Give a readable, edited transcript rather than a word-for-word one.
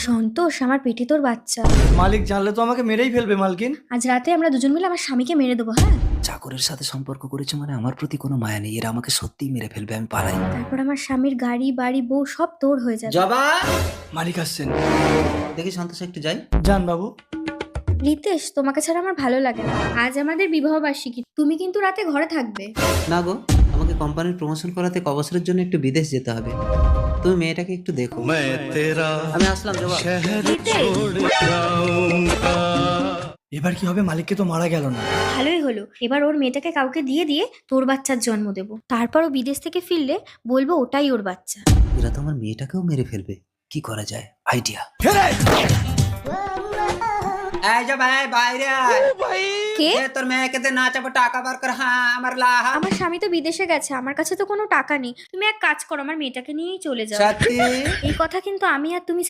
সন্তোষ, আমার পেটে তোর বাচ্চা। মালিক জানলে তো আমাকে মেরেই ফেলবে মালকিন। আজ রাতে আমরা দুজন মিলে আমার স্বামীকে মেরে দেবো, হ্যাঁ? চাকরের সাথে সম্পর্ক করেছে মানে আমার প্রতি কোনো মায়া নেই, এরা আমাকে সত্যিই মেরে ফেলবে, আমি পালাই। তারপর আমার স্বামীর গাড়ি বাড়ি বউ সব তোর হয়ে যাবে। জবা, মালিক আসছেন। দেখি সন্তোষ একটু যাই। যান বাবু। রিতেশ, তোমাকে ছাড়া আমার ভালো লাগে না। আজ আমাদের বিবাহ বার্ষিকী, তুমি কিন্তু রাতে ঘরে থাকবে। না গো, আমাকে কোম্পানির প্রমোশন করাতে ক বছরের জন্য একটু বিদেশ যেতে হবে। তুমি মেয়েটাকে একটু দেখো। আমি আসলাম জবা। রিতেশ, এবার কি হবে? মালিককে তো মারা গেল না। ভালোই হলো। এবার ওর মেয়েটাকে কাউকে দিয়ে দিয়ে তোর বাচ্চার জন্ম দেবো। তারপর ও বিদেশ থেকে ফিরলে বলবো ওটাই ওর বাচ্চা। এরা তো আমার মেয়েটাকেও মেরে ফেলবে, কি করা যায়? আইডিয়া। এই যে ভাই, বাইরে আয়। কে? এ তোর মেয়েকে দে, না চাপো টাকা বার কর। হ্যাঁ, আমার লাহা। আমার স্বামী তো বিদেশে গেছে, আমার কাছে তো কোনো টাকা নেই। তুমি এক কাজ করো, আমার মেয়েটাকে নিয়েই চলে যাও। সত্যি? এই কথা কিন্তু আমি আর তুমি